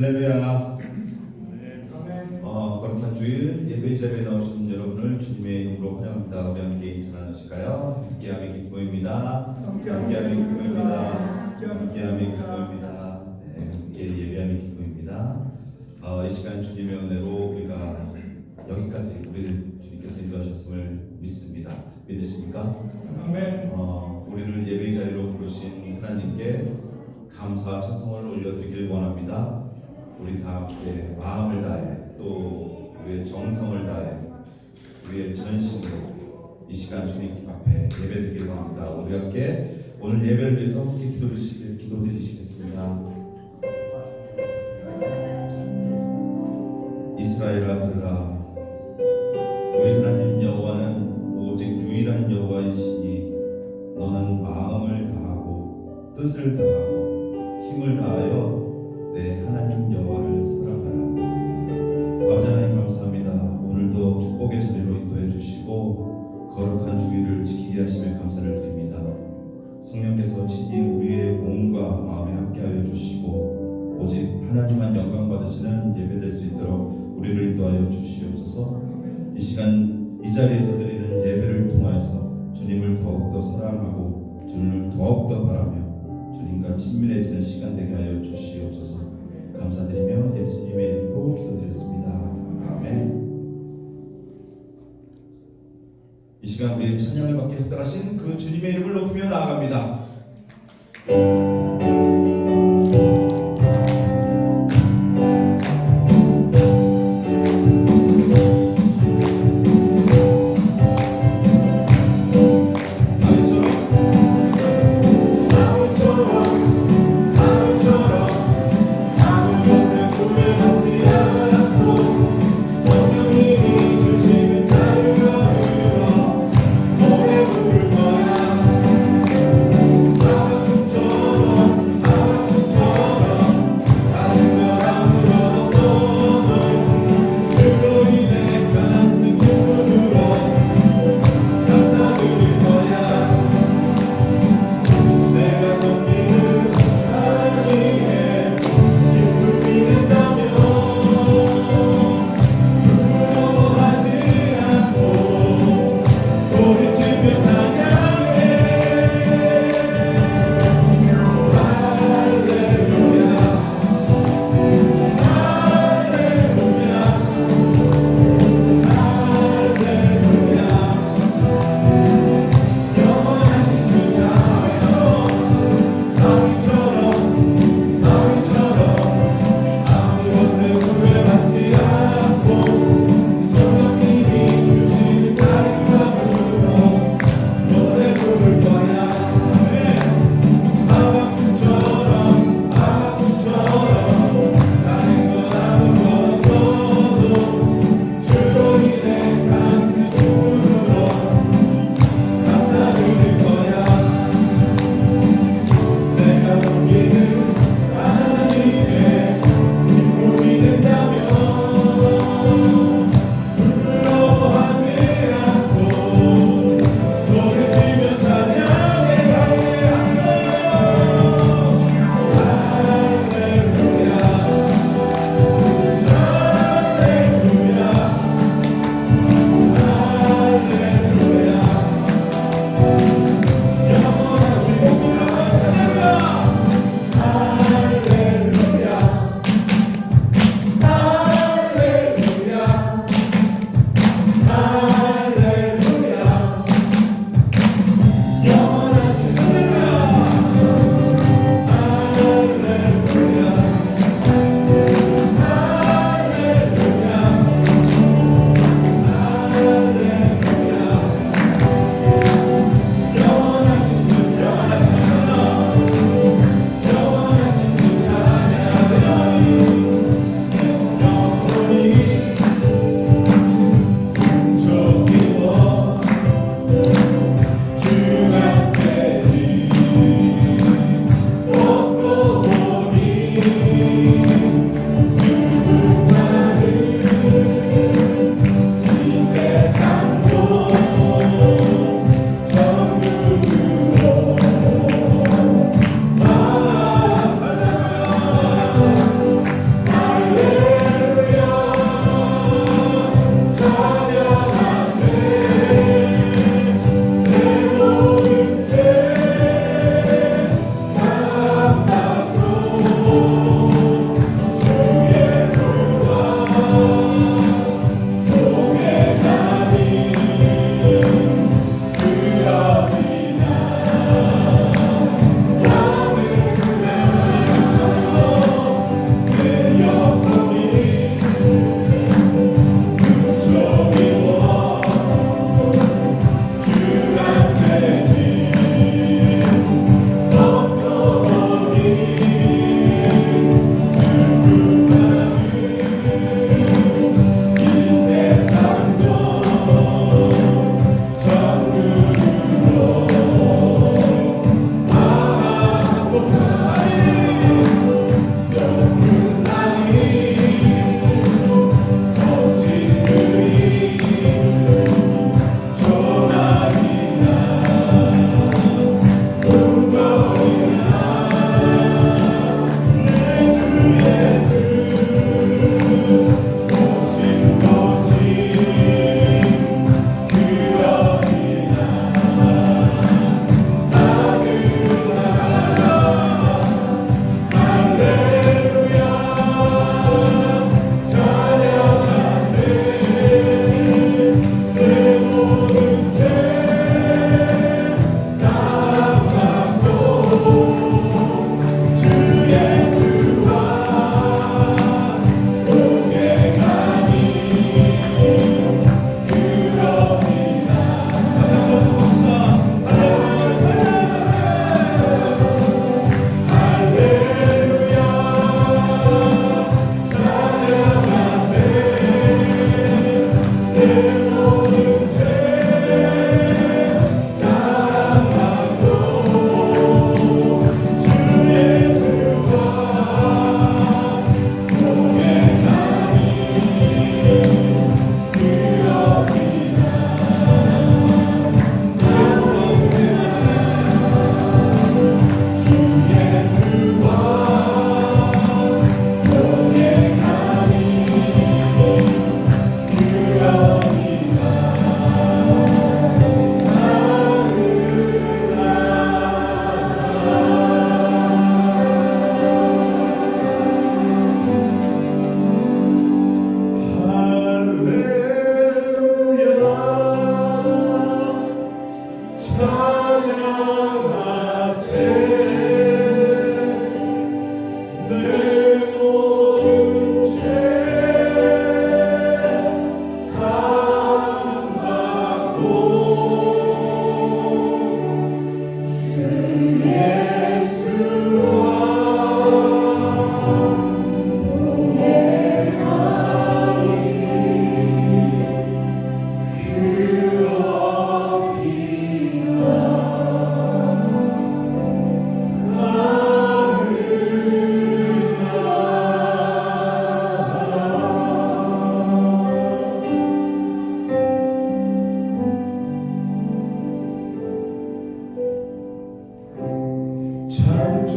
할렐루야. 거룩한 주일 예배 자리에 나오신 여러분을 주님의 이름으로 환영합니다. 우리 함께 인사 나누실까요? 함께함이 기쁨입니다. 함께함이 기쁨입니다. 함께함이 기쁨입니다. 네, 함께 예배함이 기쁨입니다. 이 시간 주님의 은혜로 우리가 여기까지 우리 주님께서 인도하셨음을 믿습니다. 믿으십니까? 아멘. 우리를 예배 자리로 부르신 하나님께 감사와 찬송을 올려드리길 원합니다. 우리 다 함께 마음을 다해 또 우리의 정성을 다해 우리의 전심으로 이 시간 주님 앞에 예배드리길 원합니다. 우리 함께 오늘 예배를 위해서 함께 기도드리시겠습니다. 이스라엘아 들으라. 우리 하나님 여호와는 오직 유일한 여호와이시니 너는 마음을 다하고 뜻을 다하고 힘을 다하여 내 하나님 여호와를 사랑하라. 아버지 하나님 감사합니다. 오늘도 축복의 자리로 인도해 주시고 거룩한 주일을 지키게 하심에 감사를 드립니다. 성령께서 친히 우리의 몸과 마음에 함께하여 주시고 오직 하나님만 영광 받으시는 예배될 수 있도록 우리를 인도하여 주시옵소서. 이 시간 이 자리에서 드리는 예배를 통하여서 주님을 더욱더 사랑하고 주님을 더욱더 바라며 주님과 친밀해지는 시간 되게 하여 주시옵소서. 감사드리며 예수님의 이름으로 기도드렸습니다. 아멘. 이 시간 우리의 찬양을 받게 합당하신 그 주님의 이름을 높이며 나아갑니다. 주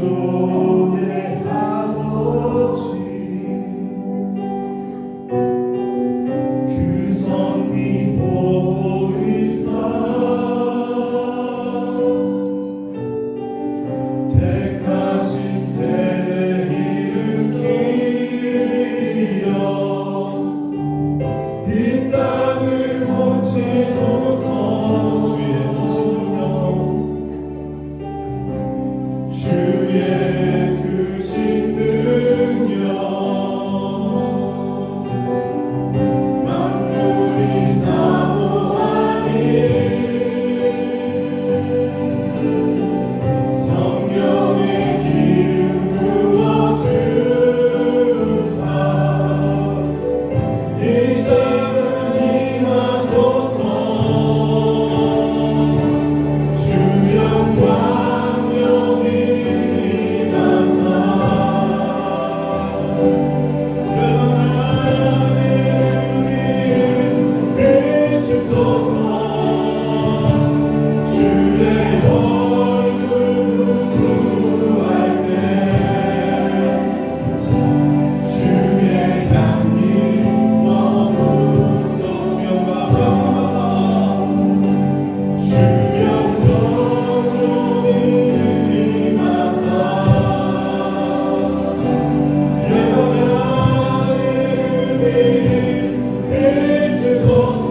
창조의 아버지 그 섭리 보이사 택하신 세대 일으키려 이 땅을 고치소서. 주의 크신 능력 주의 크신 능력 만물이 사모하니 성령의 기름 부어주사 이 땅을 임하소서. 주 영광 영이 임하사 열방하는 우리 비추소서. 주의 얼굴 구할 때 주의 향기 머무소. 주 영광 임하사 주 영광 영이 임하사 열방하는 우리 비추소서.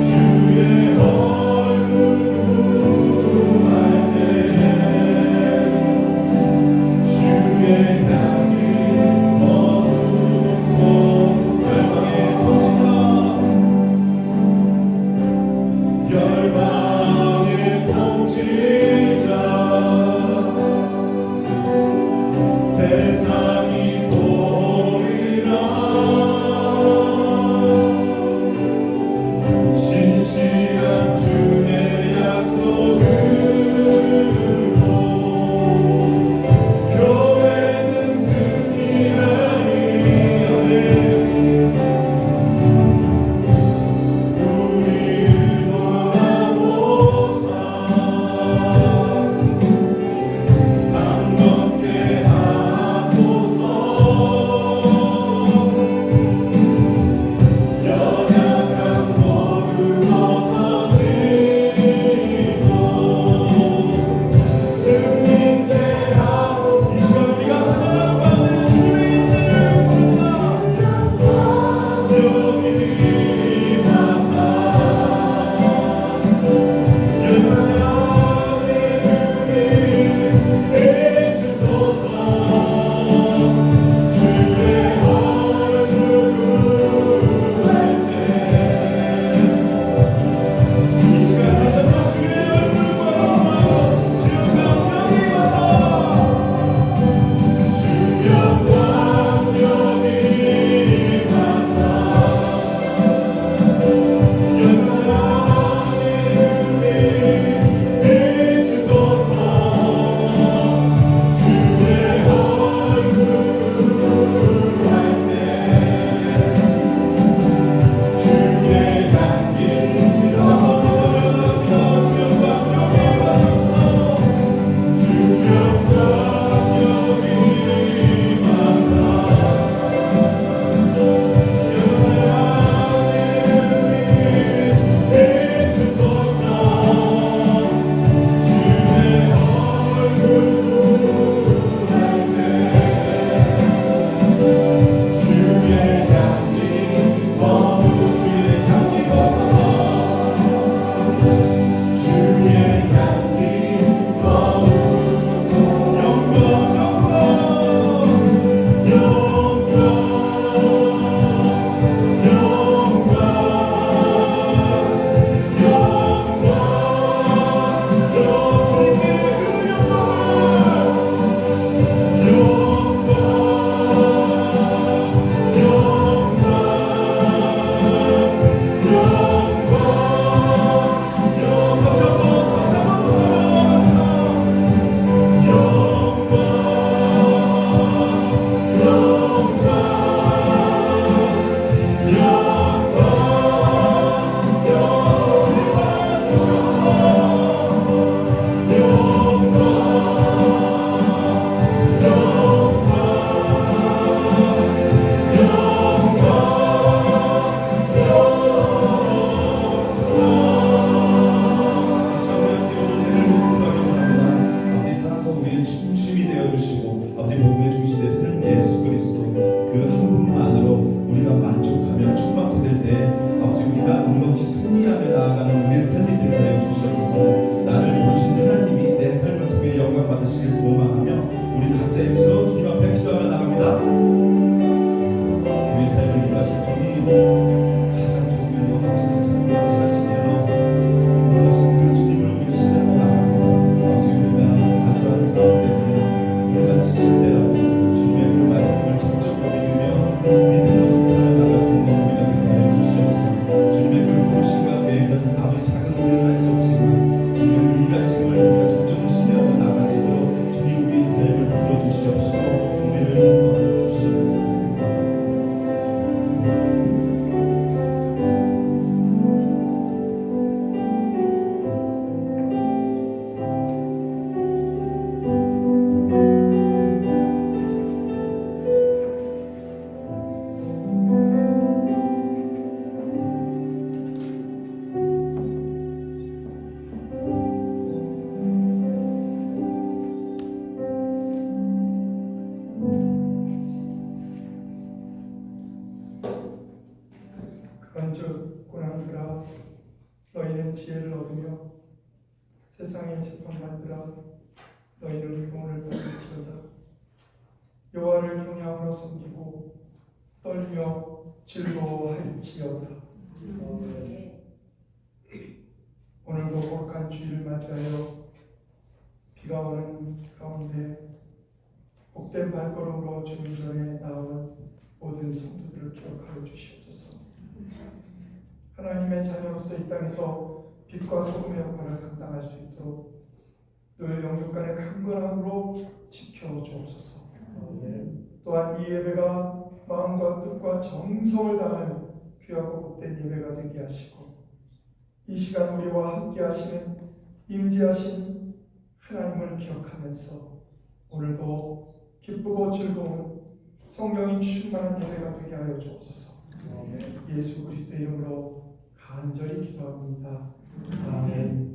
주의 얼굴 구할 때 주의 향기 머무소. 열방의 통치자 세상이 보이라 신실한 주의 약속으로 교회는 승리하리. 아멘. 우리를 돌아보사 변함없이 승리하며 나아가는 우리의 삶이 되게 하여 주시옵소서. 나를 부르신 하나님이 내 삶을 통해 영광 받으시길 소망하며 우리 각자 입술로 주님 앞에 기도하며 나갑니다. 우리 삶을 인도하실 주님, 가장 좋은 길로 가장 완전하신 길로 인도하신 그 주님을 우리가 신뢰하며 나갑니다. 아버지, 우리가 아주 한 사람 때문에 우리가 지칠 때라도 주님의 그 말씀을 적극적으로 믿으며 손들어 나갈 수 있는 우리가 되게 하여 주시옵소서. 주님의 그 부르심과 계획은 아무리 작은 우리는 할 수 없지만 주님의 그 일하심을 우리가 적극적으로 신뢰하며 나갈 수 있도록 주님 우리의 삶을 이끌어 주시옵시고 우리를 인도하여 주시옵소서. 그런즉 고난들아 너희는 지혜를 얻으며 세상의 재판관들아 너희는 교훈을 받을지어다. 여호와를 경외함으로 섬기고 떨며 즐거워할지어다. 오늘도 거룩한 주일을 맞이하여 비가 오는 가운데 복된 발걸음으로 주님 전에 나온 모든 성도들을 기억하여 주시옵소서. 하나님의 자녀로서 이 땅에서 빛과 소금의 역할을 감당할 수 있도록 늘 영육간의 강건함으로 지켜주옵소서. 또한 이 예배가 마음과 뜻과 정성을 다하는 귀하고 복된 예배가 되게 하시고 이 시간 우리와 함께 하시는 임재하신 하나님을 기억하면서 오늘도 기쁘고 즐거운 성령이 충만한 예배가 되게 하여 주옵소서. 예수 그리스도의 이름으로 간절히 기도합니다. 아멘.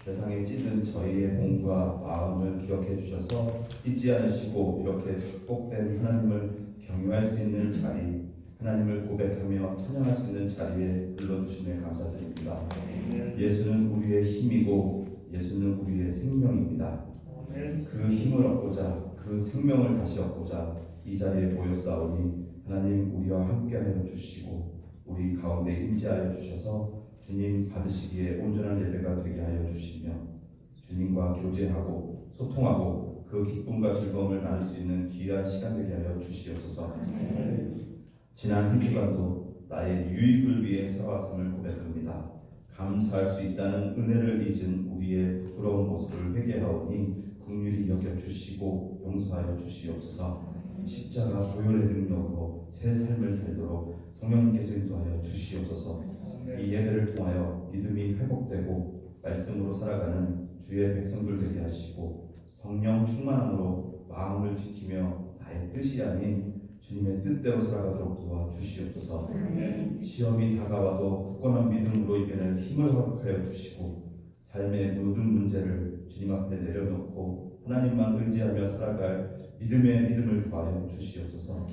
세상에 찌든 저희의 몸과 마음을 기억해 주셔서 잊지 않으시고 이렇게 축복된 하나님을 경유할 수 있는 자리, 하나님을 고백하며 찬양할 수 있는 자리에 불러주심에 감사드립니다. 예수는 우리의 힘이고 예수는 우리의 생명입니다. 그 힘을 얻고자 그 생명을 다시 얻고자 이 자리에 모였사오니 하나님 우리와 함께하여 주시고 우리 가운데 임재하여 주셔서 주님 받으시기에 온전한 예배가 되게 하여 주시며 주님과 교제하고 소통하고 그 기쁨과 즐거움을 나눌 수 있는 귀한 시간 되게 하여 주시옵소서. 지난 한 주간도 나의 유익을 위해 살아왔음을 고백합니다. 감사할 수 있다는 은혜를 잊은 우리의 부끄러운 모습을 회개하오니 긍휼히 여겨주시고 용서하여 주시옵소서. 십자가 보혈의 능력으로 새 삶을 살도록 성령님께서 인도하여 주시옵소서. 이 예배를 통하여 믿음이 회복되고 말씀으로 살아가는 주의 백성들 되게 하시고 성령 충만함으로 마음을 지키며 나의 뜻이 아닌 주님의 뜻대로 살아가도록 도와주시옵소서. 시험이 다가와도 굳건한 믿음으로 이겨낼 힘을 허락하여 주시고 삶의 모든 문제를 주님 앞에 내려놓고 하나님만 의지하며 살아갈 믿음의 믿음을 더하여 주시옵소서.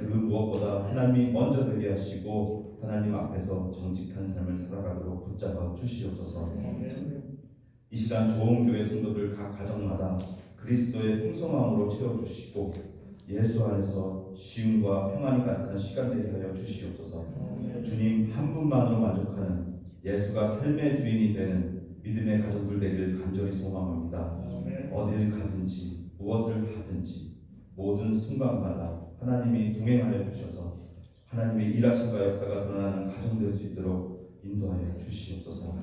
그 무엇보다 하나님이 먼저 되게 하시고 하나님 앞에서 정직한 삶을 살아가도록 붙잡아 주시옵소서. 이 시간 좋은 교회 성도들 각 가정마다 그리스도의 풍성함으로 채워주시고 예수 안에서 쉼과 평안이 가득한 시간 되게 하여 주시옵소서. 주님 한 분만으로 만족하는 예수가 삶의 주인이 되는 믿음의 가정들 되길 간절히 소망합니다. 어딜 가든지 무엇을 하든지 모든 순간마다 하나님이 동행하여 주셔서 하나님의 일하심과 역사가 드러나는 가정 될 수 있도록 인도하여 주시옵소서.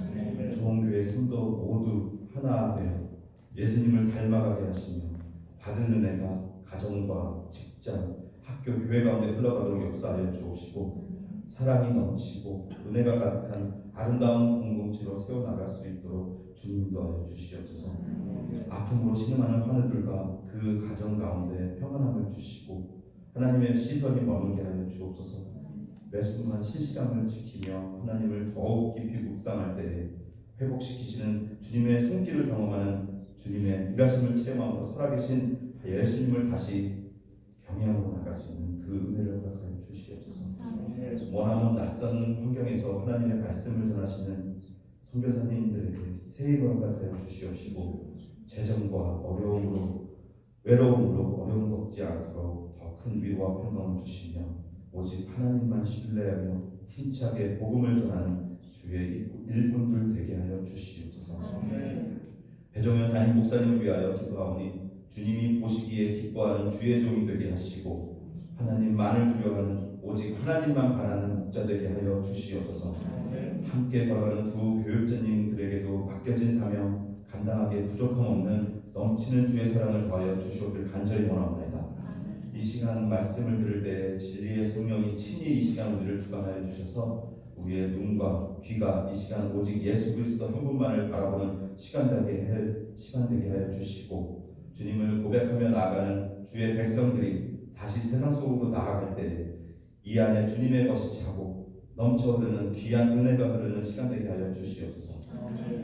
좋은 교회 성도 모두 하나 되어 예수님을 닮아가게 하시며 받은 은혜가 가정과 직장, 학교, 교회 가운데 흘러가도록 역사하여 주옵시고 사랑이 넘치고 은혜가 가득한 아름다운 공동체로 세워나갈 수 있도록 주님 인도하여 주시옵소서. 아픔으로 신음하는 환우들과 그 가정 가운데 평안함을 주시고 하나님의 시선이 머물게 하여 주옵소서. 매 순간 실시간을 지키며 하나님을 더욱 깊이 묵상할 때에 회복시키시는 주님의 손길을 경험하는 주님의 일하심을 체험함으로 살아계신 예수님을 다시 경외함으로 나갈 수 있는 그 은혜를 허락하여 주시옵소서. 원하면 낯선 환경에서 하나님의 말씀을 전하시는 선교사님들에게 새 힘을 허락하여 주시옵시고 재정과 어려움으로 외로움으로 어려움 겪지 않도록 더 큰 위로와 평강을 주시며 오직 하나님만 신뢰하며 힘차게 복음을 전하는 주의 일꾼들 되게 하여 주시옵소서. 배종현 담임 목사님을 위하여 기도하오니 주님이 보시기에 기뻐하는 주의 종이 되게 하시고 하나님만을 두려워하는 오직 하나님만 바라는 목자 되게 하여 주시옵소서. 함께 걸어가는 두 교육자님들에게도 맡겨진 사명 감당하기에 부족함 없는 넘치는 주의 사랑을 더하여 주시옵기를 간절히 원합니다. 이 시간 말씀을 들을 때 진리의 성령이 친히 이 시간 우리를 주관하여 주셔서 우리의 눈과 귀가 이 시간 오직 예수 그리스도 한 분만을 바라보는 시간 되게 하여 주시고 주님을 고백하며 나아가는 주의 백성들이 다시 세상 속으로 나아갈 때 이 안에 주님의 것이 차고 넘쳐흐르는 귀한 은혜가 흐르는 시간 되게 하여 주시옵소서.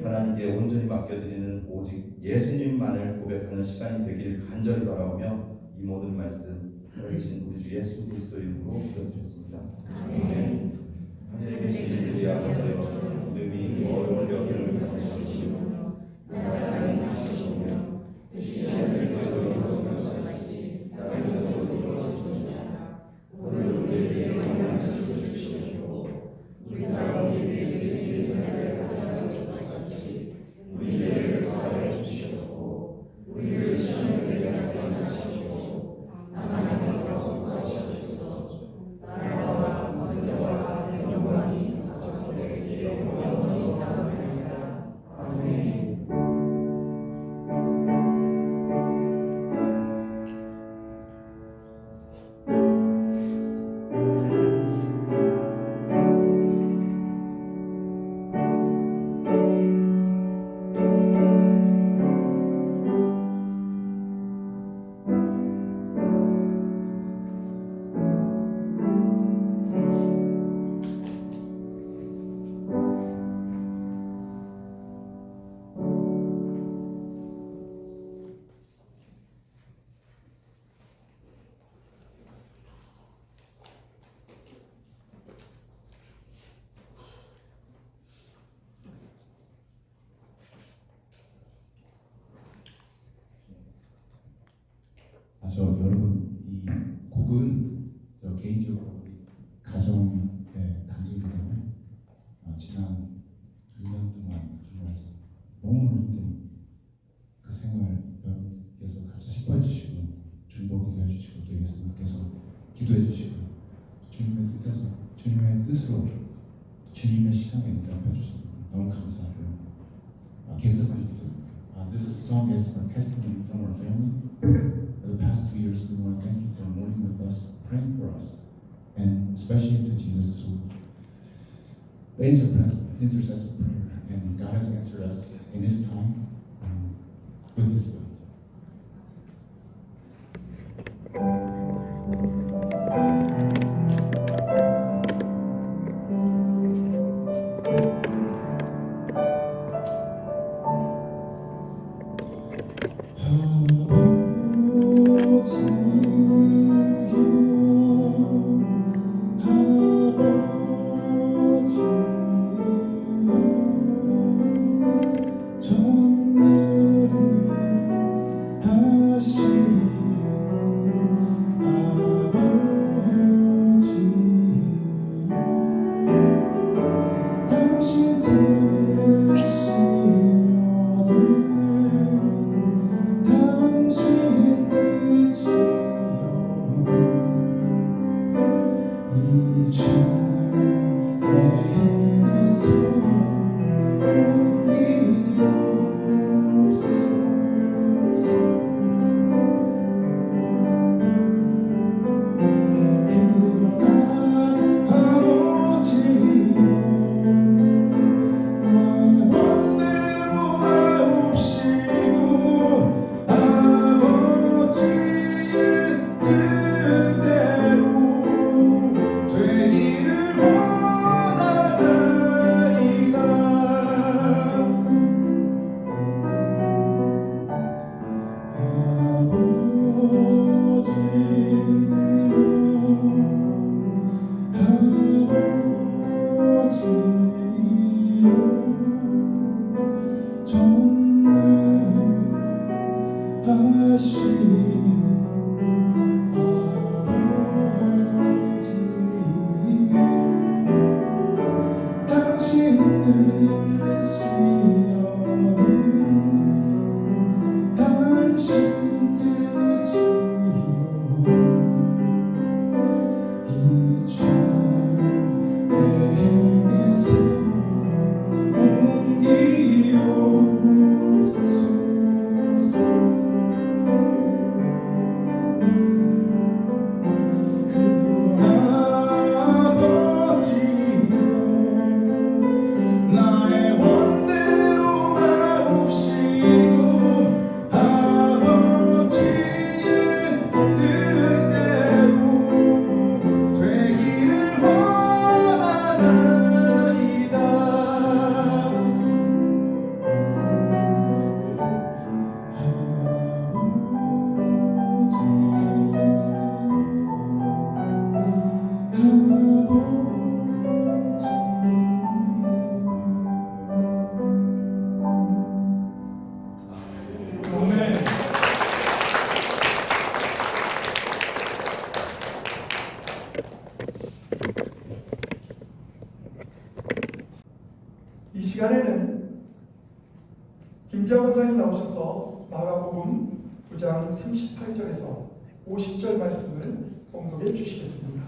하나님께 온전히 맡겨드리는 오직 예수님만을 고백하는 시간이 되길 간절히 바라오며 이 모든 말씀 살아계신 우리 주 예수 그리스도 이름으로 기도드렸습니다. 아멘. 하늘에 계신 우리 아버지여 이름이 거룩히 여김을 받으시옵시며 나라가 임하시오며 뜻이 하늘에서 이루어진 것 같이 땅에서도 이루어졌습니다. 오늘 우리에게 만나시고 주시옵시고 우리가 우리에게 죄진 자를 사하신 것 같이 우리 죄를 사하여 주시옵고 우리를 시험에 들게 하지 마시옵고 다만 하나님께서 구하시옵소서. 나라와 권세와 영광이 아버지께 영원히 있사옵나이다. 저 여러분 이 곡은 저 개인적으로 우리 가정의 단지이기 때문에 지난 2년 동안 정말 너무 힘든 그 생활 여러분께서 같이 슬퍼해 주시고 중보기도 해주시고 또 예수님께서 기도해 주시고 주님의 뜻으로 주님의 시간에 응답해 주시고 너무 감사하고요. 개사드리기도 This song is a testimony from our family. For the past 2 years, we want to thank you for mourning with us, praying for us, and especially to Jesus who the intercessor prayer, and God has answered us in His time with His will. 이 시간에는 김재원 원사님 나오셔서 마가복음 9장 38절에서 50절 말씀을 공독해 주시겠습니다.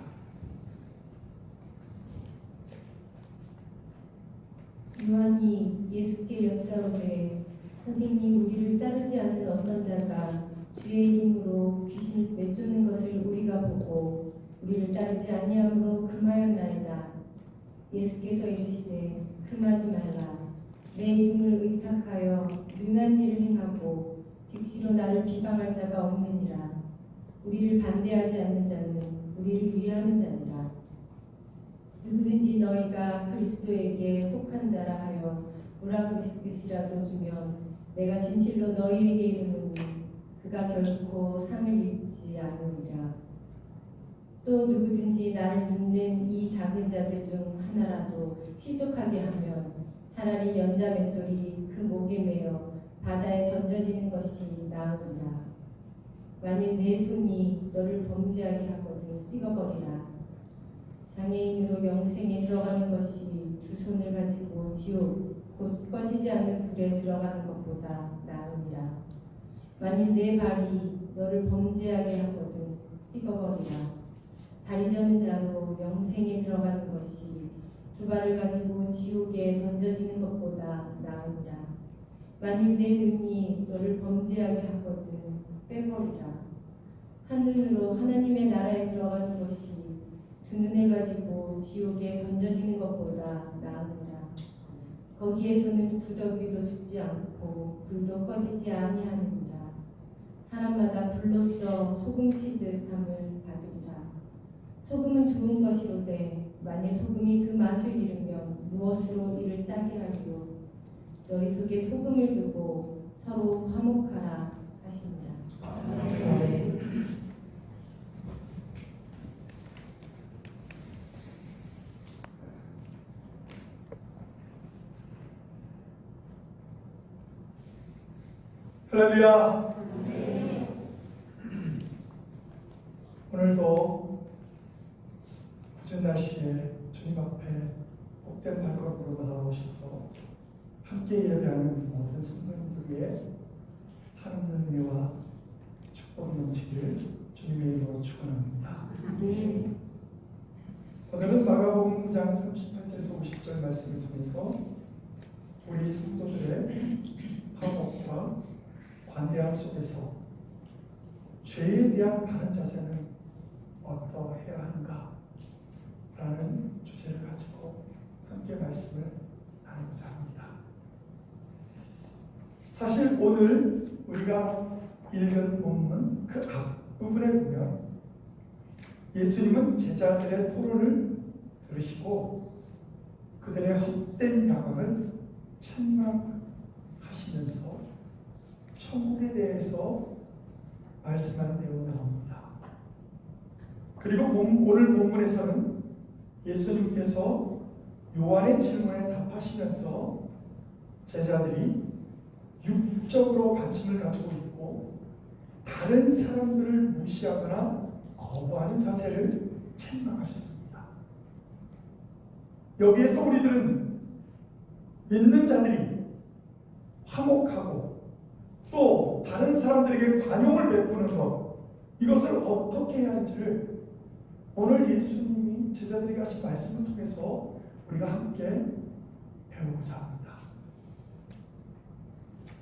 요한이 예수께 여짜오되 선생님, 우리를 따르지 않는 어떤 자가 주의 이름으로 귀신을 내쫓는 것을 우리가 보고 우리를 따르지 아니함으로 금하였나이다. 예수께서 이르시되 금하지 말라. 내 이름을 의탁하여 능한 일을 행하고 즉시로 나를 비방할 자가 없느니라. 우리를 반대하지 않는 자는 우리를 위하는 자니라. 누구든지 너희가 그리스도에게 속한 자라 하여 오락릇이라도 주면 내가 진실로 너희에게 이르노니 그가 결코 상을 잃지 않으리라. 또 누구든지 나를 믿는 이 작은 자들 중 하나라도 실족하게 하면 차라리 연자 맷돌이 그 목에 매어 바다에 던져지는 것이 나으리라. 만일 내 손이 너를 범죄하게 하거든 찍어버리라. 장애인으로 영생에 들어가는 것이 두 손을 가지고 지옥 곧 꺼지지 않는 불에 들어가는 것보다 나으니라. 만일 내 발이 너를 범죄하게 하거든 찍어버리라. 다리 저는 자로 영생에 들어가는 것이 두 발을 가지고 지옥에 던져지는 것보다 나으니라. 만일 내 눈이 너를 범죄하게 하거든 빼버리라. 한 눈으로 하나님의 나라에 들어가는 것이 두 눈을 가지고 지옥에 던져지는 것보다 나으니라. 거기에서는 구더기도 죽지 않고 불도 꺼지지 아니하느니라. 사람마다 불로써 소금치듯 함을 받으리라. 소금은 좋은 것이로되 만일 소금이 그 맛을 잃으면 무엇으로 이를 짜게 하리요. 너희 속에 소금을 두고 서로 화목하라 하시니라. 아멘. 할렐루야. 오늘도 굳은 날씨에 주님 앞에 복된 발걸음으로 나아오셔서 함께 예배하는 모든 성도님들 위해 하나님의 은혜와 축복이 넘치기를 주님의 이름으로 축원합니다. 오늘은 마가복음 9장 38절에서 50절 말씀을 통해서 우리 성도들의 화목과 관대함 속에서 죄에 대한 바른 자세는 어떠해야 하는가 라는 주제를 가지고 함께 말씀을 나누고자 합니다. 사실 오늘 우리가 읽은 본문 그 앞부분에 보면 예수님은 제자들의 토론을 들으시고 그들의 헛된 야망을 책망하시면서 천국에 대해서 말씀하는 내용이 나옵니다. 그리고 오늘 본문에서는 예수님께서 요한의 질문에 답하시면서 제자들이 육적으로 관심을 가지고 있고 다른 사람들을 무시하거나 거부하는 자세를 책망하셨습니다. 여기에서 우리들은 믿는 자들이 화목하고 또 다른 사람들에게 관용을 베푸는 것, 이것을 어떻게 해야 하는지를 오늘 예수님이 제자들에게 하신 말씀을 통해서 우리가 함께 배우고자 합니다.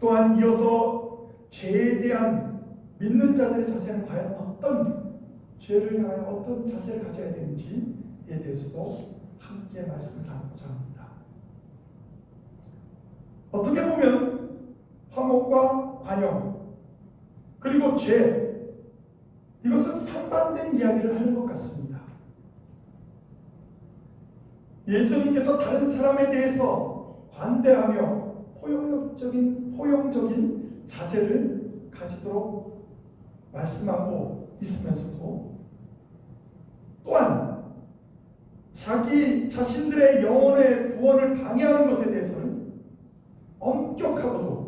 또한 이어서 죄에 대한 믿는 자들의 자세는 과연 어떤 죄를 향하여 어떤 자세를 가져야 되는지에 대해서도 함께 말씀을 나누고자 합니다. 어떻게 보면 화목과 관용 그리고 죄, 이것은 상반된 이야기를 하는 것 같습니다. 예수님께서 다른 사람에 대해서 관대하며 포용적인 자세를 가지도록 말씀하고 있으면서도 또한 자기 자신들의 영혼의 구원을 방해하는 것에 대해서는 엄격하고도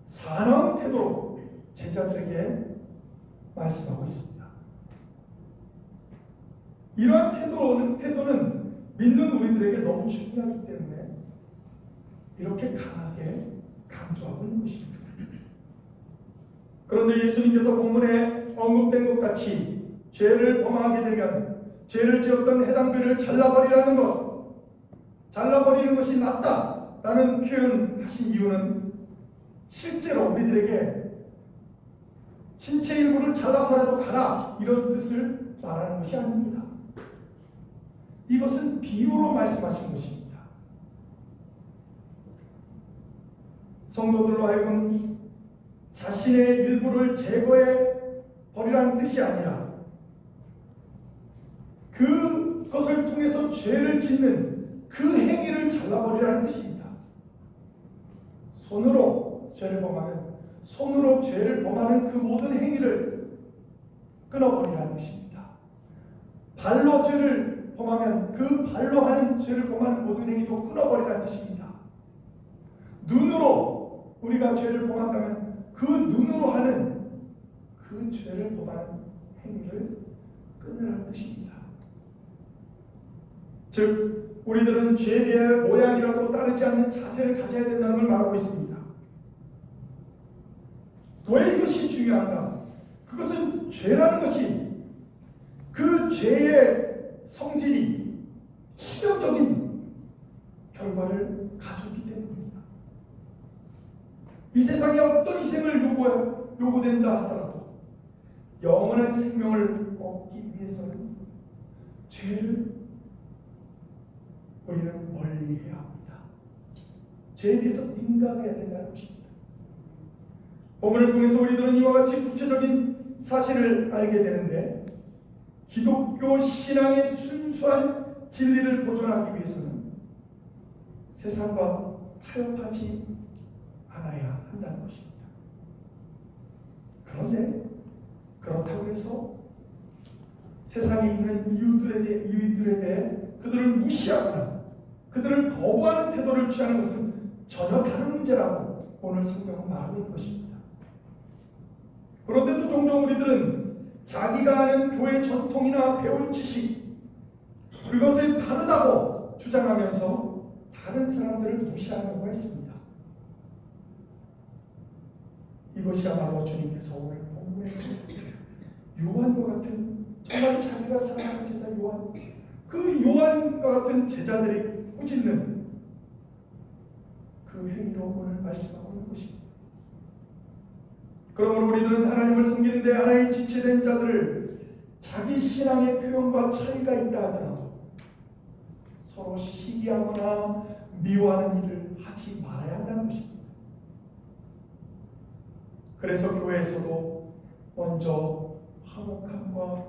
사나운 태도로 제자들에게 말씀하고 있습니다. 이러한 태도는 믿는 우리들에게 너무 중요하기 때문에 이렇게 강하게 강조하고 있는 것입니다. 그런데 예수님께서 본문에 언급된 것 같이 죄를 범하게 되면 죄를 지었던 해당들을 잘라버리라는 것, 잘라버리는 것이 낫다라는 표현하신 이유는 실제로 우리들에게 신체 일부를 잘라서라도 가라 이런 뜻을 말하는 것이 아닙니다. 이것은 비유로 말씀하신 것입니다. 성도들로 하여금 자신의 일부를 제거해 버리라는 뜻이 아니라 그것을 통해서 죄를 짓는 그 행위를 잘라버리라는 뜻입니다. 손으로 죄를 범하면 손으로 죄를 범하는 그 모든 행위를 끊어버리라는 뜻입니다. 발로 죄를 범하면 그 발로 하는 죄를 범하는 모든 행위도 끊어버리라는 뜻입니다. 눈으로 우리가 죄를 범한다면 그 눈으로 하는 그 그 죄를 범하는 행위를 끊으라는 뜻입니다. 즉 우리들은 죄에 대해 모양이라도 따르지 않는 자세를 가져야 된다는 걸 말하고 있습니다. 왜 이것이 중요한가? 그것은 죄라는 것이 그 죄의 성질이 치명적인 결과를 가져오기 때문입니다. 이 세상에 어떤 희생을 요구된다 하더라도 영원한 생명을 얻기 위해서는 죄를 우리는 멀리해야 합니다. 죄에 대해서 민감해야 된다는 것입니다. 본문을 통해서 우리들은 이와 같이 구체적인 사실을 알게 되는데, 기독교 신앙의 순수한 진리를 보존하기 위해서는 세상과 타협하지 않아야 한다는 것입니다. 그런데 그렇다고 해서 세상에 있는 이웃들에 대해 그들을 무시하거나 그들을 거부하는 태도를 취하는 것은 전혀 다른 문제라고 오늘 성경은 말하고 있는 것입니다. 그런데도 종종 우리들은 자기가 아는 교회 전통이나 배운 지식, 그것을 다르다고 주장하면서 다른 사람들을 무시하는 경우가 있습니다. 이것이야말로 주님께서 오늘 본문에서 요한과 같은, 정말 자기가 사랑하는 제자 요한, 그 요한과 같은 제자들이 꾸짖는 그 행위로 오늘 말씀하고 있는 것입니다. 그러므로 우리들은 하나님을 섬기는데 하나의 지체된 자들을 자기 신앙의 표현과 차이가 있다 하더라도 서로 시기하거나 미워하는 일을 하지 말아야 한다는 것입니다. 그래서 교회에서도 먼저 화목함과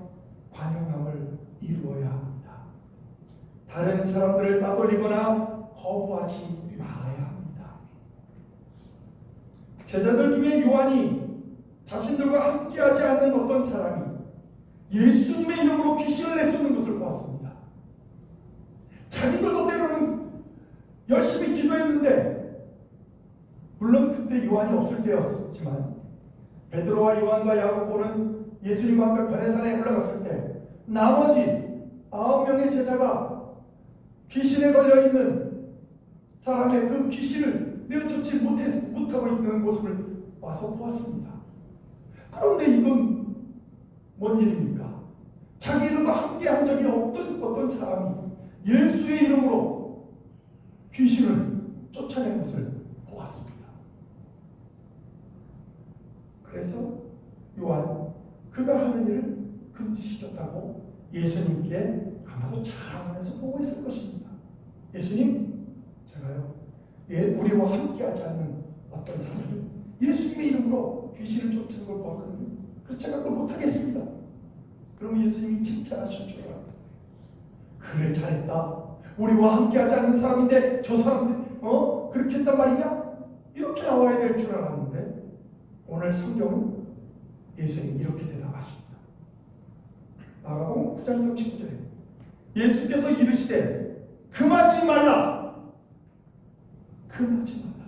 관용함을 이루어야 합니다. 다른 사람들을 따돌리거나 거부하지 말아야 합니다. 제자들 중에 요한이 자신들과 함께하지 않는 어떤 사람이 예수님의 이름으로 귀신을 내쫓는 것을 보았습니다. 자기들도 때로는 열심히 기도했는데, 물론 그때 요한이 없을 때였지만 베드로와 요한과 야고보는 예수님과 함께 베레산에 올라갔을 때 나머지 9명의 제자가 귀신에 걸려있는 사람의 그 귀신을 내쫓지 못하고 있는 모습을 와서 보았습니다. 그런데 이건 뭔 일입니까? 자기들과 함께 한 적이 어떤 사람이 예수의 이름으로 귀신을 쫓아낸 것을 보았습니다. 그래서 요한 그가 하는 일을 금지시켰다고 예수님께 아마도 자랑하면서 보고 있을 것입니다. 예수님, 제가요, 우리와 함께하지 않는 어떤 사람이 예수님의 이름으로 귀신을 쫓는 걸 보았거든요. 그래서 제가 그걸 못하겠습니다. 그러면 예수님이 칭찬하실 줄 알았다. 그래, 잘했다. 우리와 함께하지 않는 사람인데 저 사람들 그렇게 했단 말이냐? 이렇게 나와야 될 줄 알았는데 오늘 성경은 예수님이 이렇게 대답하십니다. 마가복음 9장 39절에 예수께서 이르시되 금하지 말라. 금하지 말라.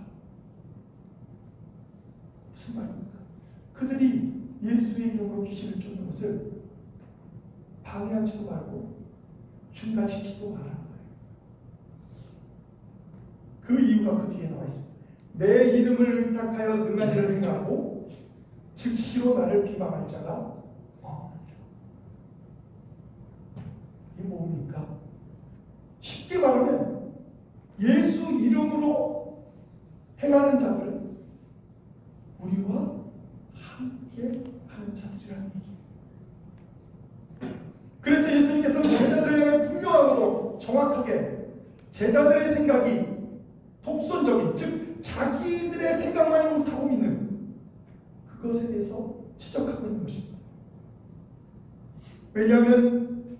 무슨 말입니까? 그들이 예수의 이름으로 귀신을 쫓는 것을 방해하지도 말고 중단시키지도 말라는 거예요. 그 이유가 그 뒤에 나와 있습니다. 내 이름을 의탁하여 능한 일을 행하고 즉시로 나를 비방할 자가 없느니라. 이게 뭡니까? 쉽게 말하면 예수 이름으로 행하는 자들은 우리와 함께 하는 자들이라는 얘기예요. 그래서 예수님께서는 제자들을 향해 분명하고도 정확하게 제자들의 생각이 독선적인, 즉 자기들의 생각만이 옳다고 믿는 그것에 대해서 지적하고 있는 것입니다. 왜냐하면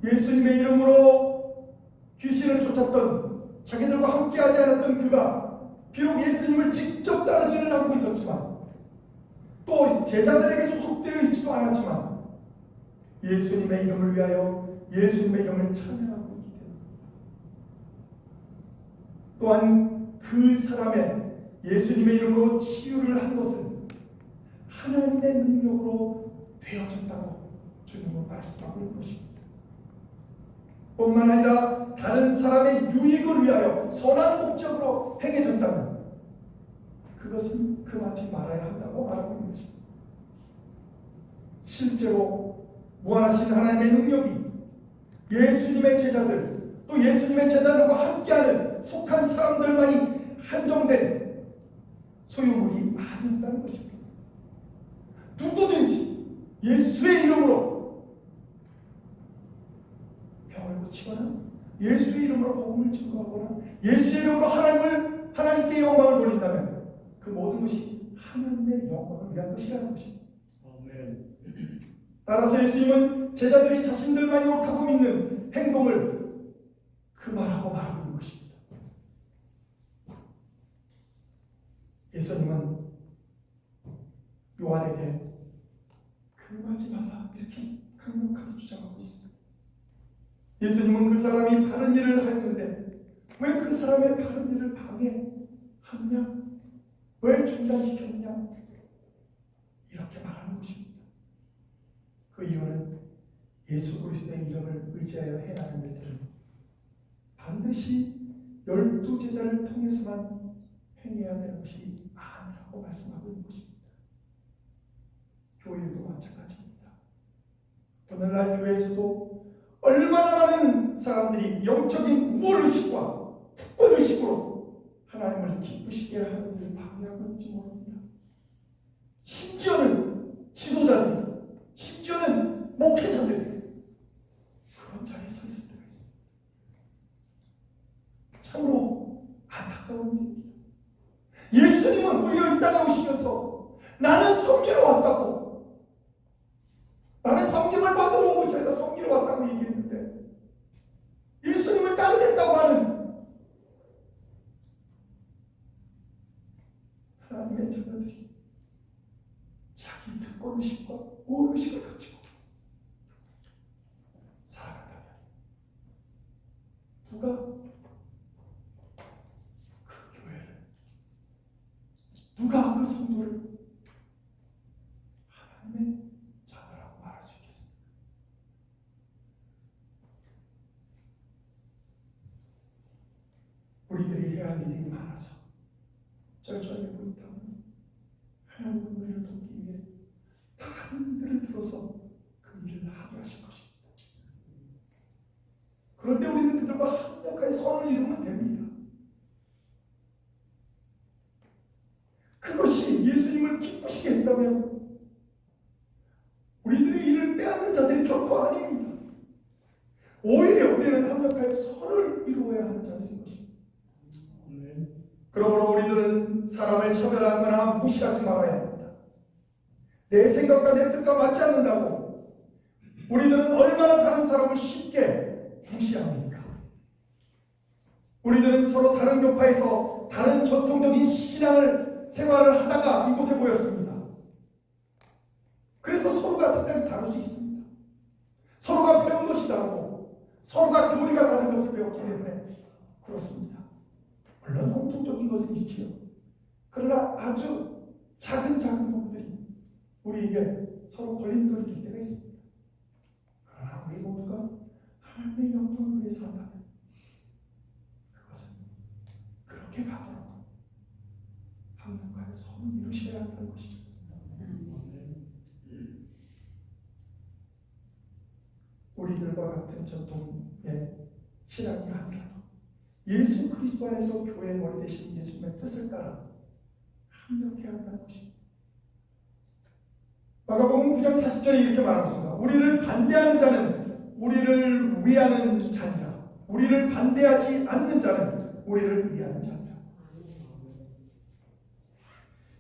예수님의 이름으로 귀신을 쫓았던, 자기들과 함께하지 않았던 그가 비록 예수님을 직접 따르지는 않고 있었지만 또 제자들에게 소속되어 있지도 않았지만 예수님의 이름을 위하여 예수님의 이름을 찬양하고 있기 때문입니다. 또한 그 사람의 예수님의 이름으로 치유를 한 것은 하나님의 능력으로 되어졌다고 주님은 말씀하고 있는 것입니다. 뿐만 아니라 다른 사람의 유익을 위하여 선한 목적으로 행해졌다면 그것은 금하지 말아야 한다고 말하고 있는 것입니다. 실제로 무한하신 하나님의 능력이 예수님의 제자들 또 예수님의 제자들과 함께하는 속한 사람들만이 한정된 소유물이 아니었다는 것입니다. 누구든지 예수의 이름으로 병을 고치거나 예수의 이름으로 복음을 증거하거나 예수의 이름으로 하나님께 영광을 돌린다면 그 모든 것이 하나님의 영광을 위한 것이라는 것입니다. 따라서 예수님은 제자들이 자신들만이 옳다고 믿는 행동을 금하라고 말하고 있는 것입니다. 예수님은 요한에게 금하지 말라 이렇게 강력하게 주장하고 있습니다. 예수님은 그 사람이 바른 일을 하였는데 왜 그 사람의 바른 일을 방해하느냐? 왜 중단시켰느냐? 이렇게 말하는 것입니다. 그 이유는 예수 그리스도의 이름을 의지하여 행하는 일들은 반드시 12제자를 통해서만 행해야 되는 것이 아니라고 말씀하고 있는 것입니다. 교회도 마찬가지입니다. 오늘날 교회에서도 얼마나 많은 사람들이 영적인 우월의식과 특권의식으로 하나님을 기쁘시게 하는 일을 방해하고 있는지 모릅니다. 심지어는 지도자들이 심지어는 목회자들이 그런 자리에 서 있을 때가 있습니다. 참으로 안타까운 일입니다. 예수님은 오히려 이 땅에 오시면서 나는 섬기러 왔다고, 나는 성경을 받으러 온 것이 아니라 섬기러 왔다고 얘기했는데 예수님을 따르겠다고 하는 하나님의 자녀들이 자기 특권의식과 우월의식을 가지고 살아간다면 누가 그 교회를, 누가 그 성도를 하나님의 자녀라고 말할 수 있겠습니까? 우리들이 해야 할 일이 많아서 쩔쩔매고 있다면 하나님은 우리를 돕기 위해 다른 이들을 들어서 그 일을 하게 하실 것입니다. 그런데 우리는 그들과 합력하여 선을 이루면 됩니다. 그것이 예수님을 기쁘시게 했다면 우리들의 일을 빼앗는 자들이 결코 아닙니다. 오히려 우리는 합력하여 선을 이루어야 하는 자들인 것입니다. 그러므로 우리들은 사람을 차별하거나 무시하지 말아야 합니다. 내 생각과 내 뜻과 맞지 않는다고 우리들은 얼마나 다른 사람을 쉽게 무시합니까? 우리들은 서로 다른 교파에서 다른 전통적인 신앙을 생활을 하다가 이곳에 모였습니다. 그래서 서로가 생각이 다를 수 있습니다. 서로가 배운 것이 다르고 서로가 교리가 다른 것을 배웠기 때문에 그렇습니다. 물론 공통적인 것은 있지요. 그러나 아주 작은 부분들이 우리에게 서로 걸림돌이 될 때가 있습니다. 그러나 우리 모두가 하나님의 영광을 위해서 한다면 그것은 그렇게 가도록 합력하여 선을 이루셔야 한다는 것입니다. 우리들과 같은 전통의 신앙이 아니라도 예수 그리스도 안에서 교회의 머리 되신 예수님의 뜻을 따라 합력해야 한다는 것입니다. 마가복음 9장 40절에 이렇게 말합니다. 우리를 반대하는 자는 우리를 위하는 자니라. 우리를 반대하지 않는 자는 우리를 위하는 자니라.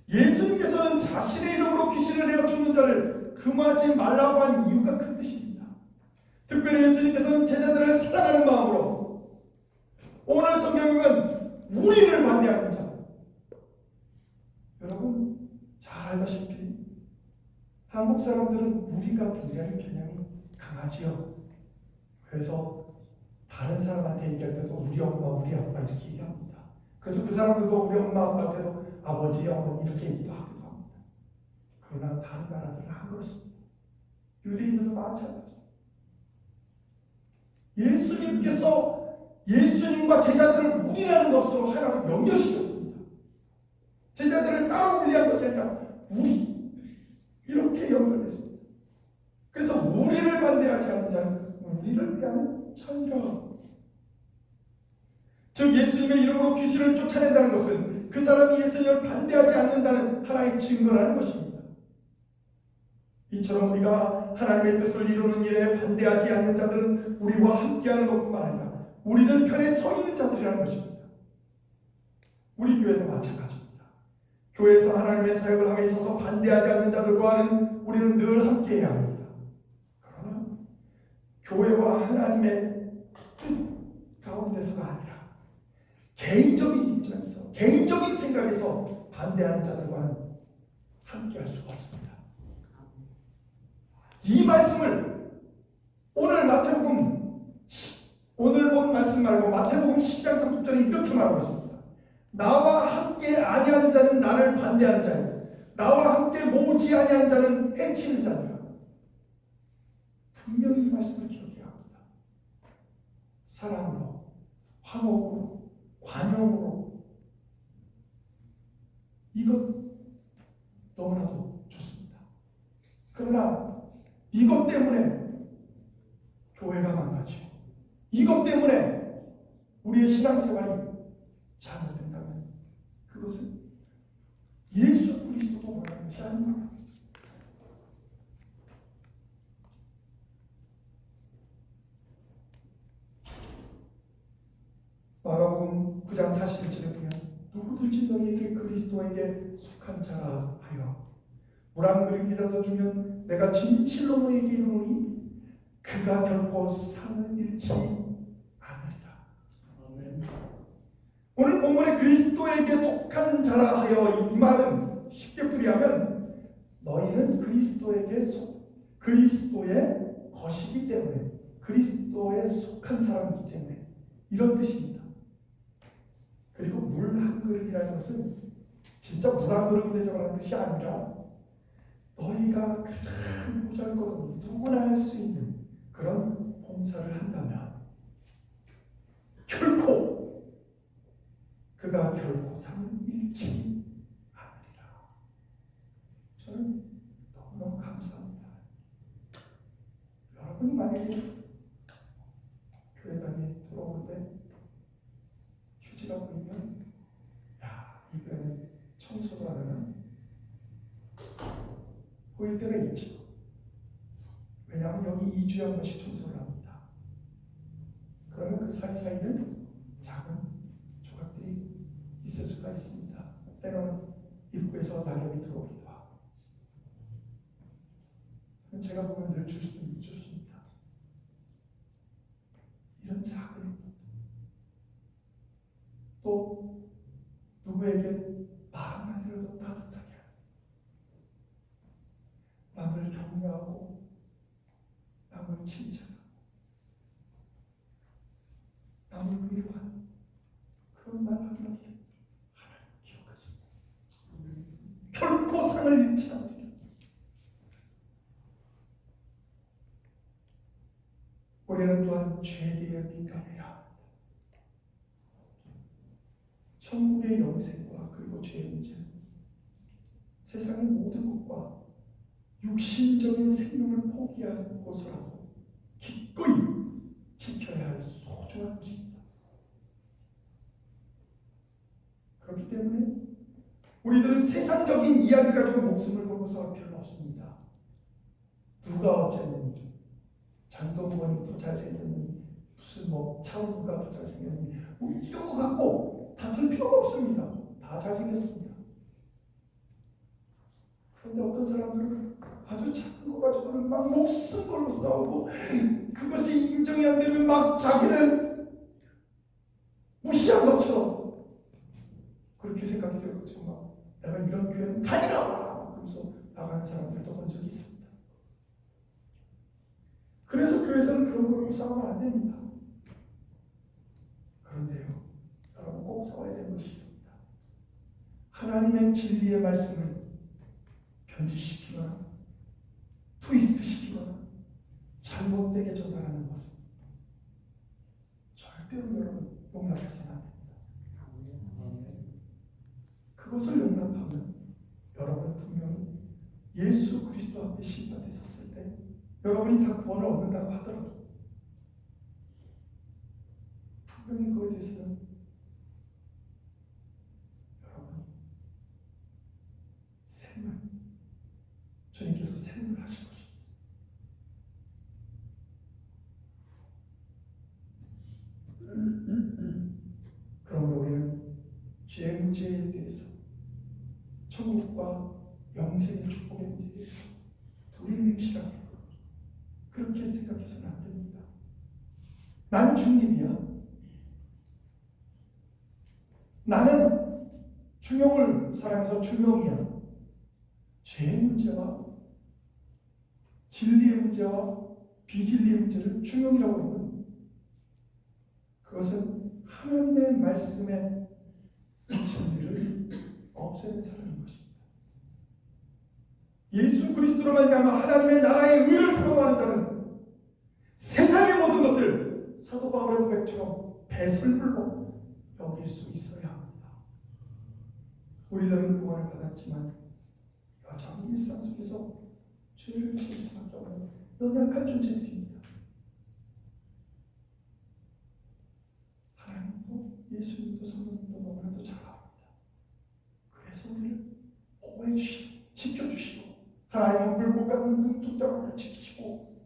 예수님께서는 자신의 이름으로 귀신을 내어 쫓는 자를 금하지 말라고 한 이유가 큰 뜻입니다. 특별히 예수님께서는 제자들을 사랑하는 마음으로 오늘 성경은 우리를 반대하는 자, 여러분 잘 알다시피 한국 사람들은 우리가 굉장히 개념이 강하지요. 그래서 다른 사람한테 얘기할 때도 우리 엄마, 우리 아빠 이렇게 얘기합니다. 그래서 그 사람들도 우리 엄마 아빠한테도 아버지, 어머니 이렇게 얘기도 하기도 합니다. 그러나 다른 나라들은 안 그렇습니다. 유대인들도 마찬가지입니다. 예수님께서 예수님과 제자들을 우리라는 것으로 하나로 연결시켰습니다. 제자들을 따로 분리한 것이 아니라 우리 이렇게 연결됐습니다. 그래서 우리를 반대하지 않는 자는 우리를 위하는 자니라. 즉 예수님의 이름으로 귀신을 쫓아낸다는 것은 그 사람이 예수님을 반대하지 않는다는 하나의 증거라는 것입니다. 이처럼 우리가 하나님의 뜻을 이루는 일에 반대하지 않는 자들은 우리와 함께하는 것뿐만 아니라 우리들 편에 서 있는 자들이라는 것입니다. 우리 교회도 마찬가지입니다. 교회에서 하나님의 사역을 함에 있어서 반대하지 않는 자들과는 우리는 늘 함께해야 합니다. 그러나 교회와 하나님의 뜻 가운데서가 아니라 개인적인 입장에서 개인적인 생각에서 반대하는 자들과는 함께할 수가 없습니다. 이 말씀을 오늘 오늘 본 말씀 말고 마태복음 10장 30절에 이렇게 말하고 있습니다. 나와 함께 아니하는 자는 나를 반대하는 자요 나와 함께 모으지 아니하는 자는 해치는 자니라. 분명히 이 말씀을 기억해야 합니다. 사랑으로, 화목으로, 관용으로 이것 너무나도 좋습니다. 그러나 이것 때문에 교회가 망가지고 이것 때문에 우리의 신앙생활이 잘못된다면 그것은 예수 그리스도도 원하는 것이 아닙니다. 마가복음 9장 41절에 보면 누구든지 너희에게 그리스도에게 속한 자라 하여 물 한 그릇이라도 주면 내가 진실로 너희에게 이르노니 그가 결코 상을 잃지 않으리라. 오늘 본문에 그리스도에게 속한 자라 하여 이 말은 쉽게 풀이하면 너희는 그리스도의 것이기 때문에 그리스도에 속한 사람이기 때문에 이런 뜻입니다. 그리고 물 한 그릇이라는 것은 진짜 물 한 그릇 대접하는 뜻이 아니라 너희가 가장 보잘것없는 누구나 할 수 있는 그런 봉사를 한다면 그가 결코 상을 잃지 않으리라. 저는 너무너무 감사합니다. 여러분이 만약에 교회당에 들어오는데 휴지가 보이면 이 교회는 청소도 안 하나? 보일 때가 있죠. 왜냐하면 여기 2주에 한 번씩 청소를 합니다. 그러면 그 사이사이는 작은 조각들이 있을 수가 있습니다. 때로는 입구에서 낙엽이 들어오기도 하고. 제가 보면 늘 줍습니다. 이런 작은 행동. 또 누구에게 말 한마디라도 따뜻하게 남을 격려하고 남을 칭찬하고 남을 위로하는 그런 말 한마디 하나님 기억하시다. 결코 상을 잃지 않으리라. 우리는 또한 죄에 민감해야 합니다. 천국의 영생과 그리고 죄의 문제는 세상의 모든 것과 육신적인 생명을 포기하는 것이라도 기꺼이 지켜야 할 소중한 것입니다. 그렇기 때문에 우리들은 세상적인 이야기 가지고 목숨을 걸고 싸울 필요는 없습니다. 누가 어쨌느니 장동건이 더 잘생겼느니 무슨 차은우가 더 잘생겼느니 이런 거 갖고 다툴 필요가 없습니다. 다 잘생겼습니다. 그런데 어떤 사람들은 아주 작은 거 가지고는 막 목숨 걸고 싸우고 그것이 인정이 안 되면 막 자기를 무시한 것처럼 그렇게 생각이 되어가지고 막 내가 이런 교회는 다니라 그러면서 나가는 사람들도 본 적이 있습니다. 그래서 교회에서는 그런 걸로 싸우면 안 됩니다. 그런데요, 여러분 꼭 싸워야 되는 것이 있습니다. 하나님의 진리의 말씀을 변질시키거나 트위스트시키거나 잘못되게 전달하는 것은 절대로 여러분 용납해서는 안 됩니다. 그것을 용납하면 여러분 분명히 예수 그리스도 앞에 심판에 섰을 때 여러분이 다 구원을 얻는다고 하더라도 분명히 그거에 대해서는 여러분이 샘물 주님께서 샘물 하실 것입니다. 그러므로 우리는 죄의 문제에 대해서 천국과 영생의 축복의 문제에 대해서 두리뭉실하게 그렇게 생각해서는 안 됩니다. 난 주님이야. 나는 중용을 사랑해서 중용이야. 죄의 문제와 진리의 문제와 비진리의 문제를 중용이라고 하는 그것은 하나님의 말씀의 진리를 없애는 사람인 것입니다. 예수 그리스도로 말미암아 하나님의 나라의 의를 사모하는 자는 세상의 모든 것을 사도 바울의 고백처럼 배설물로 여길 수 있어야 합니다. 우리들은 구원을 받았지만 여전히 일상 속에서 죄를 지을 수밖에 없는 연약한 존재들입니다. 하나님도 예수님도 성령님도 너무나도 잘 압니다. 그래서 우리를 보호해 주시고 지켜주시고 하나님은 불꽃 같은 눈동자를 지키시고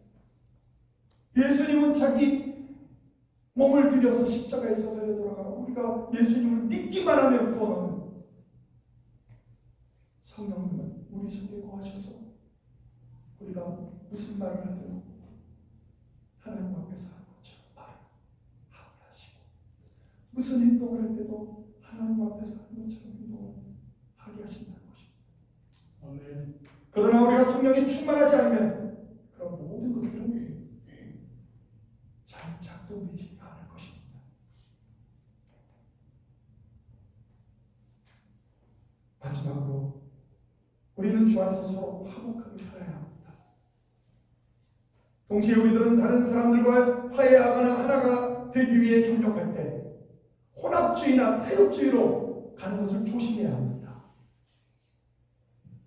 예수님은 자기 몸을 들여서 십자가에서 달려 돌아가 우리가 예수님을 믿기만 하면 구원하는 성령님은 우리 속에 거하셔서 우리가 무슨 말을 하든 하나님 앞에서 하는 것처럼 말을 하게 하시고 무슨 행동을 할 때도 하나님 앞에서 하는 것처럼 행동을 하게 하신다는 것입니다. 아멘. 그러나 우리가 성령이 충만하지 않으면 그런 모든 것들은 잘 작동되지 않을 것입니다. 마지막으로 우리는 주 안에서 서로 화목하게 살아야 합니다. 동시에 우리들은 다른 사람들과 화해하거나 하나가 되기 위해 협력할 때 혼합주의나 타협주의로 가는 것을 조심해야 합니다.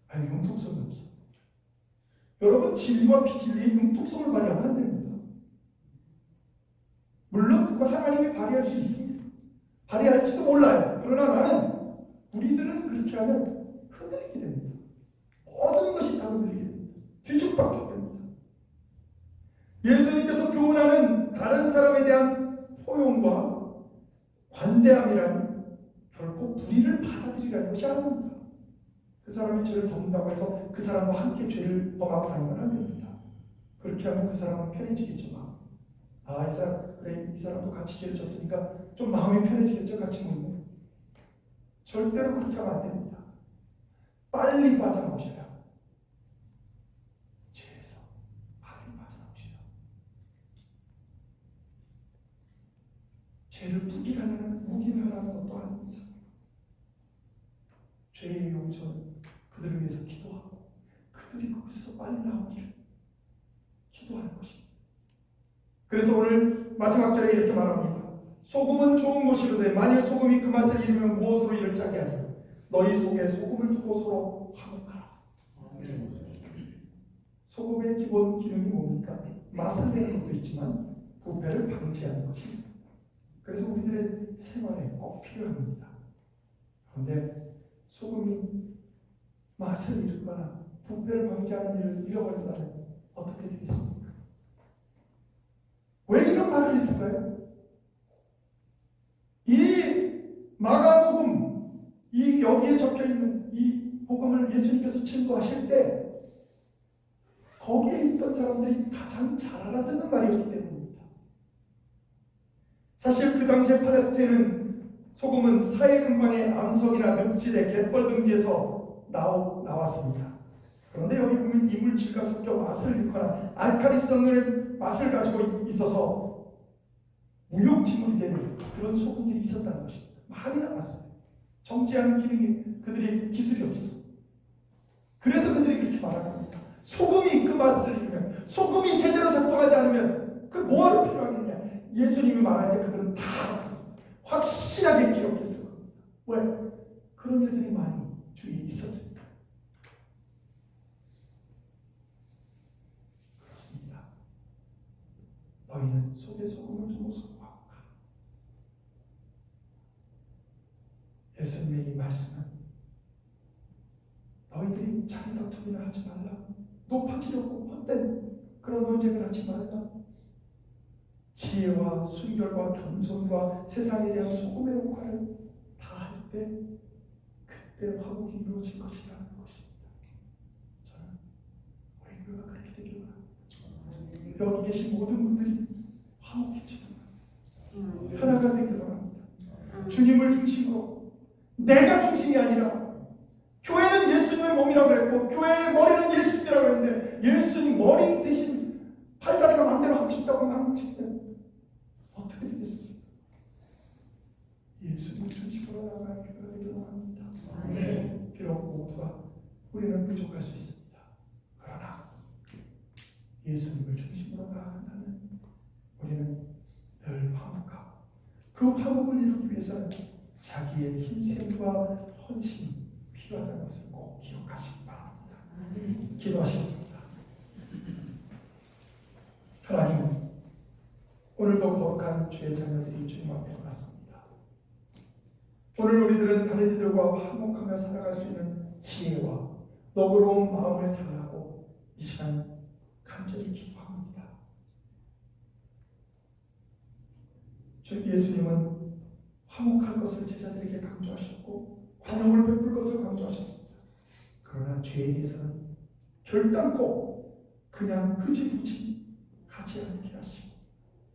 아니, 융통성이 없어. 여러분, 진리와 비진리의 융통성을 발휘하면 안 됩니다. 물론 그거 하나님이 발휘할 수 있습니다. 발휘할지도 몰라요. 그러나 나는 우리들은 그렇게 하면 흔들리게 됩니다. 모든 것이 다 흔들리게 됩니다. 뒤죽박죽 됩니다. 예수님께서 교훈하는 다른 사람에 대한 포용과 관대함이란 결코 불의를 받아들이라는 것이 아닙니다. 그 사람이 죄를 돕는다고 해서 그 사람과 함께 죄를 범하고 다니면 안 됩니다. 그렇게 하면 그 사람은 편해지겠죠. 이 사람, 그래, 이 사람도 같이 죄를 졌으니까 좀 마음이 편해지겠죠. 같이 먹는. 절대로 그렇게 하면 안 됩니다. 빨리 빠져나오셔야 합니다. 죄에서 빨리 빠져나오셔야 합니다. 죄를 묵인하라는 것도 아닙니다. 죄의 용서는 그들을 위해서 기도하고 그들이 거기서 빨리 나오기를 기도하는 것입니다. 그래서 오늘 마지막 절에 이렇게 말합니다. 소금은 좋은 것이로되 만일 소금이 그 맛을 잃으면 무엇으로 이를 짜게 하리요. 너희 속에 소금을 두고 서로 화목하라. 소금의 기본 기능이 뭡니까? 맛을 내는 것도 있지만 부패를 방지하는 것이 있습니다. 그래서 우리들의 생활에 꼭 필요합니다. 그런데 소금이 맛을 잃거나 부패를 방지하는 일을 잃어버린다면 어떻게 되겠습니까? 왜 이런 말을 했을까요? 이 마가복음, 이 여기에 적혀있는 이 복음을 예수님께서 증거하실 때 거기에 있던 사람들이 가장 잘 알아듣는 말이었기 때문입니다. 사실 그 당시에 팔레스타인은 소금은 사해 근방의 암석이나 늪지대, 갯벌 등지에서 나왔습니다. 그런데 여기 보면 이물질과 섞여 맛을 잃거나 알칼리성의 맛을 가지고 있어서 무용지물이 되는 그런 소금들이 있었다는 것입니다. 많이 나왔어요. 정지하는 기능이 그들의 기술이 없어서. 그래서 그들이 그렇게 말하는 겁니다. 소금이 그 맛을 잃으면, 소금이 제대로 작동하지 않으면 그 뭐하러 필요하겠냐. 예수님이 말할 때 그들은 다 알았습니다. 확실하게 기억했어요. 왜? 그런 일들이 많이 주위에 있었습니다. 그렇습니다. 너희는 속에 소금을 좀 쏟고 가. 예수님의 이 말씀은 너희들이 자기 다툼이나 하지 말라. 높아지려고 헛된 그런 논쟁을 하지 말라. 지혜와 순결과 겸손과 세상에 대한 소금의 역할을 다 할 때 그때 화목이 이루어질 것이라는 것입니다. 저는 우리 교회가 그렇게 되길 바랍니다. 여기 계신 모든 분들이 화목해지는 하나가 되길 바랍니다. 주님을 중심으로, 내가 중심이 아니라, 교회는 예수님의 몸이라고 그랬고 교회의 머리는 예수님이라고 했는데 예수님 머리 대신 팔다리가 마음대로 하고 싶다고 망치면 어떻게 되겠습니까? 예수님 중심으로 나아갈 교회가 되길 바랍니다. 비록 모두가 우리는 부족할 수 있습니다. 그러나 예수님을 중심으로 나아간다면 우리는 늘 화목하고, 그 화목을 이루기 위해서는 자기의 희생과 헌신이 필요하다는 것을 꼭 기억하시기 바랍니다. 기도하시겠습니다. 하나님, 오늘도 거룩한 주의 자녀들이 주님 앞에 왔습니다. 오늘 우리들은 다른 이들과 화목하며 살아갈 수 있는 지혜와 너그러운 마음을 달라고 이 시간 간절히 기도합니다. 주 예수님은 화목할 것을 제자들에게 강조하셨고 관용을 베풀 것을 강조하셨습니다. 그러나 죄에 대해서는 결단코 그냥 흐지부지 하지 않게 하시고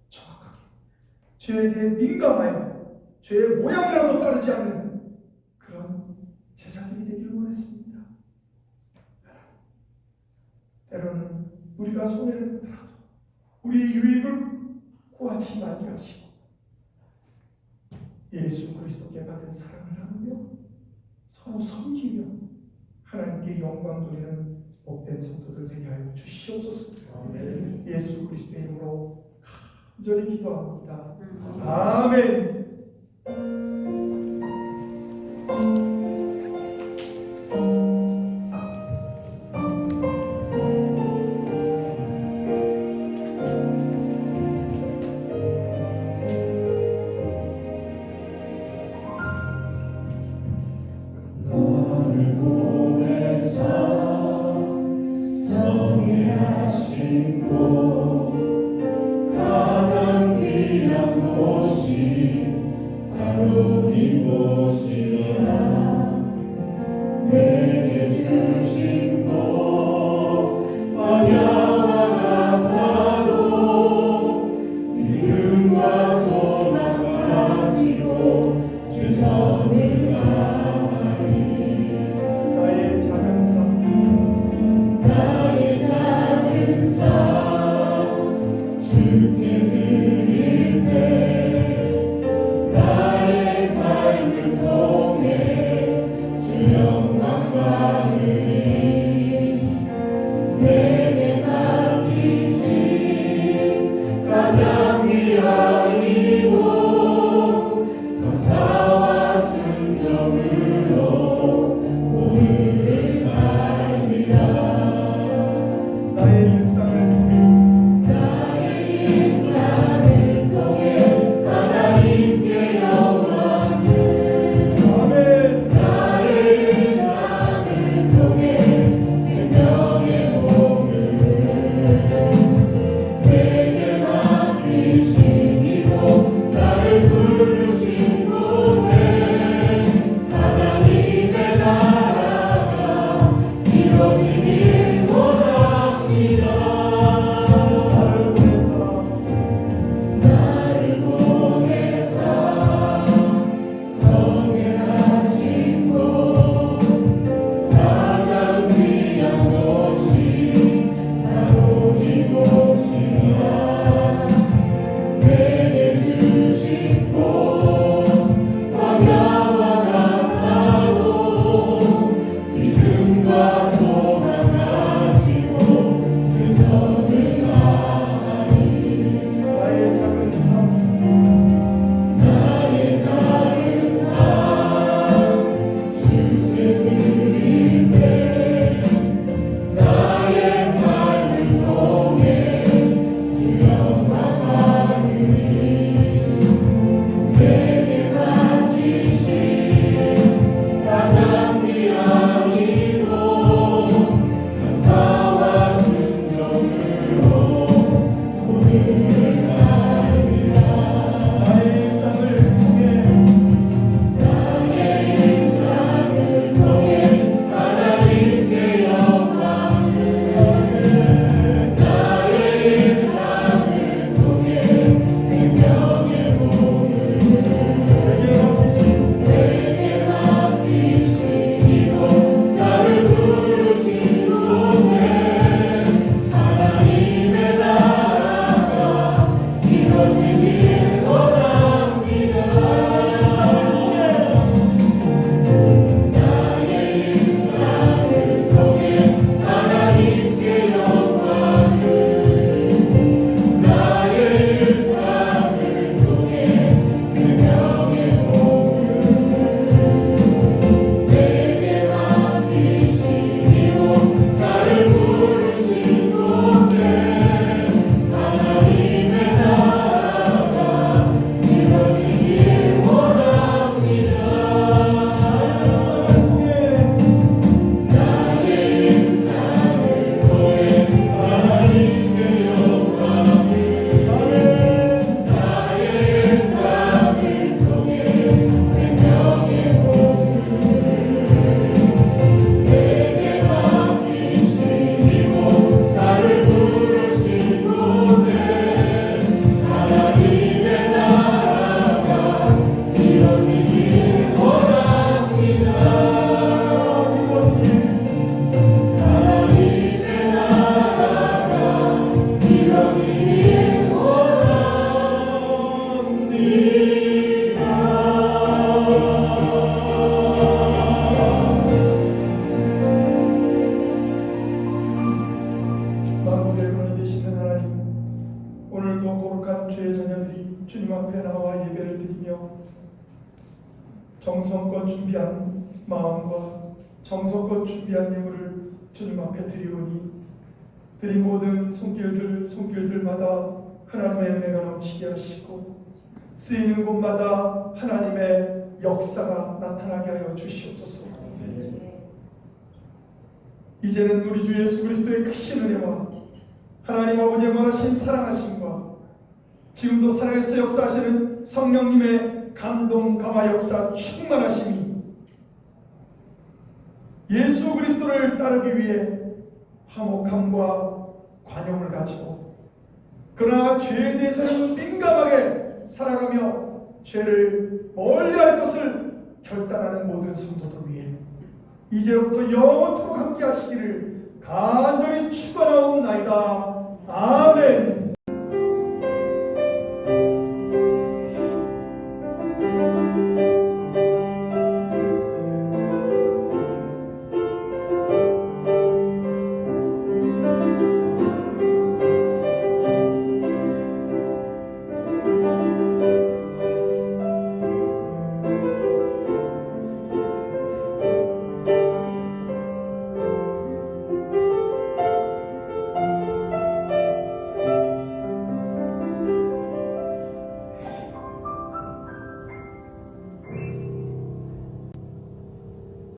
정확하게 죄에 대해 민감하여 죄의 모양이라도 따르지 않는 그런 제자들이 되기를 원했습니다. 때로는 우리가 손해를 보더라도 우리의 유익을 구하지 말게 하시고 예수 그리스도께 받은 사랑을 나누며 서로 섬기며 하나님께 영광 돌리는 복된 성도들 되게 하여 주시옵소서. 예수 그리스도의 이름으로 간절히 기도합니다. 아멘. 주께 드릴 때 나의 삶을 정성껏 준비한 마음과 정성껏 준비한 예물을 주님 앞에 드리오니 드린 모든 손길들마다 하나님의 은혜가 넘치게 하시고 쓰이는 곳마다 하나님의 역사가 나타나게 하여 주시옵소서. 이제는 우리 주 예수 그리스도의 크신 은혜와 하나님 아버지의 원하신 사랑하심과 지금도 살아계서 역사하시는 성령님의 감동 감화 역사 충만하심이 예수 그리스도를 따르기 위해 화목함과 관용을 가지고 그러나 죄에 대해서는 민감하게 살아가며 죄를 멀리할 것을 결단하는 모든 성도들 위해 이제부터 영원토록 함께 하시기를 간절히 축원하옵나이다. 아멘.